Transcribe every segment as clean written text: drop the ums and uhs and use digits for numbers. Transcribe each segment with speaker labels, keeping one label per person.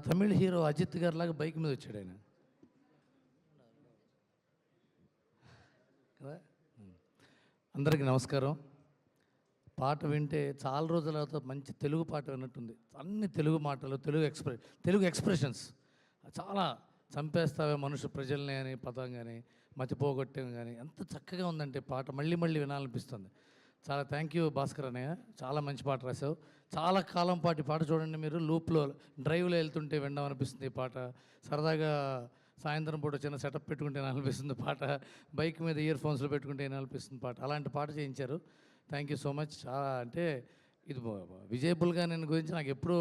Speaker 1: తమిళ hero Ajit గారి లాగా bike మీద వచ్చాడు ఆయన కదా. అందరికీ నమస్కారం. పాట వింటే చాలా రోజుల తర్వాత మంచి తెలుగు పాట విన్నట్టుంది. అన్ని తెలుగు మాటలు, తెలుగు ఎక్స్ప్రెషన్స్ చాలా చంపేస్తావే మనుషు ప్రజల్ని అని పదం కానీ, మతిపోగొట్టం కానీ ఎంత చక్కగా ఉందంటే పాట మళ్ళీ మళ్ళీ వినాలనిపిస్తుంది. చాలా థ్యాంక్ యూ భాస్కర్ అన్నయ్య, చాలా మంచి పాట రాసావు. చాలా కాలం పాటు పాట చూడండి మీరు, లూప్లో డ్రైవ్లో వెళ్తుంటే వినడం అనిపిస్తుంది ఈ పాట. సరదాగా సాయంత్రం పూట చిన్న సెటప్ పెట్టుకుంటే అనిపిస్తుంది పాట, బైక్ మీద ఇయర్ ఫోన్స్లో పెట్టుకుంటే అనిపిస్తుంది పాట. అలాంటి పాట చేయించారు. Thank you so much. చాలా అంటే ఇది విజయబుల్గా నేను గురించి నాకు ఎప్పుడూ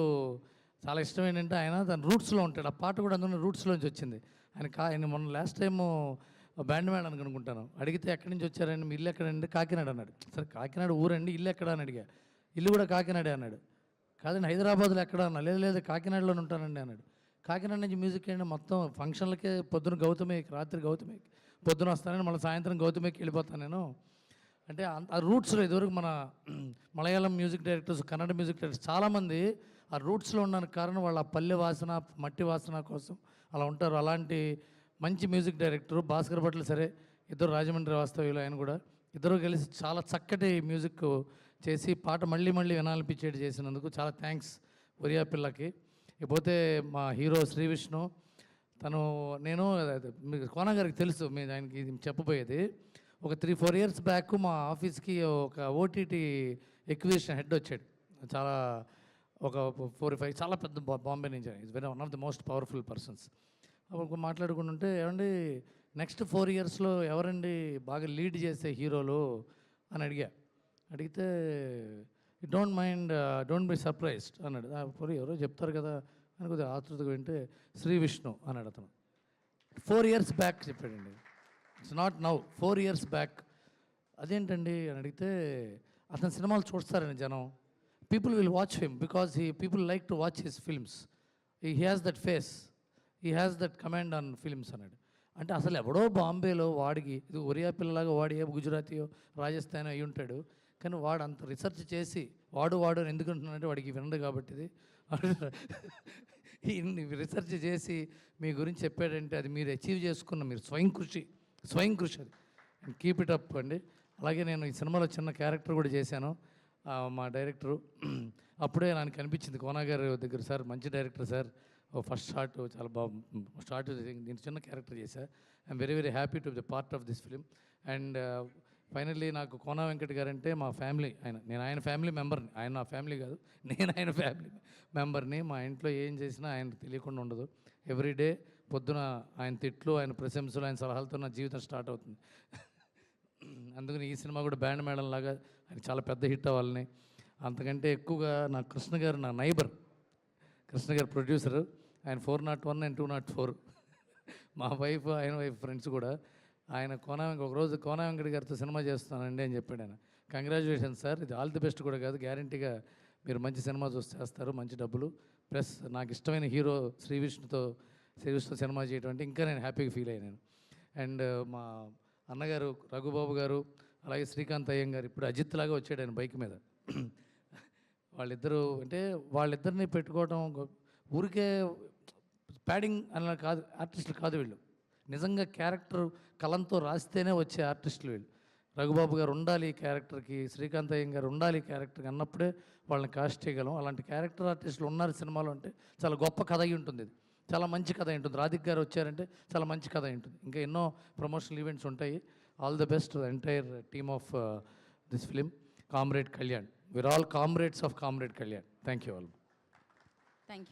Speaker 1: చాలా ఇష్టం ఏంటంటే ఆయన తన రూట్స్లో ఉంటాడు. ఆ పాట కూడా అందులో రూట్స్లోంచి వచ్చింది. ఆయన మొన్న లాస్ట్ టైము బ్యాండ్ మ్యాన్ అని అనుకుంటాను, అడిగితే ఎక్కడి నుంచి వచ్చారండి, మీ ఇల్లు ఎక్కడండి, కాకినాడ అన్నాడు. సరే కాకినాడ ఊరండి, ఇల్లు ఎక్కడ అని అడిగా. ఇల్లు కూడా కాకినాడే అన్నాడు. కాదండి హైదరాబాద్లో ఎక్కడ అన్నా, లేదు కాకినాడలోనే ఉంటానండి అన్నాడు. కాకినాడ నుంచి మ్యూజిక్ ఏంటి మొత్తం ఫంక్షన్లకే పొద్దున గౌతమికి, రాత్రి గౌతమికి, పొద్దున వస్తానని మళ్ళీ సాయంత్రం గౌతమికి వెళ్ళిపోతాను నేను. అంటే ఆ రూట్స్లో ఇదివరకు మన Malayalam music directors, Kannada music directors చాలామంది ఆ రూట్స్లో ఉండడానికి కారణం వాళ్ళ పల్లె వాసన, మట్టి వాసన కోసం అలా ఉంటారు. అలాంటి మంచి మ్యూజిక్ డైరెక్టరు భాస్కర్ భట్లు. సరే ఇద్దరు రాజమండ్రి వాస్తవ్యులు, ఆయన కూడా ఇద్దరు కలిసి చాలా చక్కటి మ్యూజిక్ చేసి పాట మళ్ళీ మళ్ళీ వినాలనిపించేది చేసినందుకు చాలా థ్యాంక్స్ ఒరియా పిల్లకి. ఇకపోతే మా హీరో శ్రీ విష్ణు, నేను మీకు కోన గారికి తెలుసు, మీ ఆయనకి ఇది చెప్పబోయేది. ఒక 3-4 ఇయర్స్ బ్యాక్ మా ఆఫీస్కి ఒక ఓటీటీ ఎక్విజిషన్ హెడ్ వచ్చాడు. చాలా ఒక 4-5 చాలా పెద్ద బాంబే నుంచి. It's very one of the most powerful persons. అప్పుడు మాట్లాడుకుంటుంటే, ఏమండి నెక్స్ట్ 4 ఇయర్స్లో ఎవరండి బాగా లీడ్ చేసే హీరోలు అని అడిగితే డోంట్ బి సర్ప్రైజ్డ్ అన్నాడు. ఎవరో చెప్తారు కదా అని కొద్దిగా ఆతృతగా వింటే శ్రీ విష్ణు అన్నాడు అతను. 4 ఇయర్స్ బ్యాక్ చెప్పాడండి. It's not now, 4 years back. అదేంటండి అని అడిగితే, అతని సినిమాలు చూస్తారని జనం, people will watch him because people like to watch his films, he has that face, he has that command on films అన్నాడు. అంటే అసలు ఎవడో బాంబేలో వాడికి ఇది ఒరియా పిల్లలాగా వాడి ఏ గుజరాతీయో రాజస్థాన్ అయి ఉంటాడు, కానీ వాడు అంత రీసెర్చ్ చేసి వాడు అని ఎందుకు అంటున్నాడంటే వాడికి వినడు కాబట్టి ఇది రీసెర్చ్ చేసి మీ గురించి చెప్పాడంటే అది మీరు అచీవ్ చేసుకున్న మీరు స్వయం కృషి అది. అండ్ కీప్ ఇట్ అప్ అండి. అలాగే నేను ఈ సినిమాలో చిన్న క్యారెక్టర్ కూడా చేశాను. మా డైరెక్టరు అప్పుడే నాకు అనిపించింది కోనా గారి దగ్గర, సార్ మంచి డైరెక్టర్ సార్, ఫస్ట్ షాట్ చాలా షార్ట్ నేను చిన్న క్యారెక్టర్ చేశా. I'm very happy to be part of this film. And finally నాకు కోనా వెంకట్ గారు అంటే మా ఫ్యామిలీ. నేను ఆయన ఫ్యామిలీ మెంబర్ని, ఆయన నా ఫ్యామిలీ కాదు, నేను ఆయన ఫ్యామిలీ మెంబర్ని. మా ఇంట్లో ఏం చేసినా ఆయనకు తెలియకుండా ఉండదు. ఎవ్రీడే పొద్దున ఆయన తిట్లు, ఆయన ప్రశంసలు, ఆయన సలహాలతో నా జీవితం స్టార్ట్ అవుతుంది. అందుకని ఈ సినిమా కూడా బ్యాండ్ మేడం లాగా ఆయన చాలా పెద్ద హిట్ అవ్వాలని. అంతకంటే ఎక్కువగా నా కృష్ణ గారు, నా నైబర్ కృష్ణ గారు ప్రొడ్యూసరు, ఆయన 401 and 204 మా వైఫ్, ఆయన వైఫ్ ఫ్రెండ్స్ కూడా. ఆయన ఒకరోజు కోనా వెంకట గారితో సినిమా చేస్తానండి అని చెప్పాడు ఆయన. కంగ్రాచులేషన్స్ సార్, ఇది ఆల్ ది బెస్ట్ కూడా కాదు, గ్యారంటీగా మీరు మంచి సినిమా చేస్తారు, మంచి డబ్బులు. ప్లస్ నాకు ఇష్టమైన హీరో శ్రీ విష్ణుతో సినిమా చేయడం అంటే ఇంకా నేను హ్యాపీగా ఫీల్ అయ్యాను. అండ్ మా అన్నగారు రఘుబాబు గారు, అలాగే శ్రీకాంత్ అయ్యంగారు, ఇప్పుడు అజిత్ లాగా వచ్చాడు ఆయన బైక్ మీద. వాళ్ళిద్దరిని పెట్టుకోవడం ఊరికే ప్యాడింగ్ అలా కాదు, ఆర్టిస్టులు కాదు వీళ్ళు. నిజంగా క్యారెక్టర్ కలంతో రాస్తేనే వచ్చే ఆర్టిస్టులు వీళ్ళు. రఘుబాబు గారు ఉండాలి ఈ క్యారెక్టర్కి, శ్రీకాంత్ అయ్యంగారు ఉండాలి ఈ క్యారెక్టర్కి అన్నప్పుడే వాళ్ళని కాస్ట్ చేయగలం. అలాంటి క్యారెక్టర్ ఆర్టిస్టులు ఉన్నారు సినిమాలో అంటే చాలా గొప్ప కథ అయి ఉంటుంది. ఇది చాలా మంచి కథ ఉంటుంది. రాధిక్ గారు వచ్చారంటే చాలా మంచి కథ ఉంటుంది. ఇంకా ఎన్నో ప్రమోషనల్ ఈవెంట్స్ ఉంటాయి. All the best entire team of this film. Comrade Kalyan, we are all comrades of comrade Kalyan. Thank you all.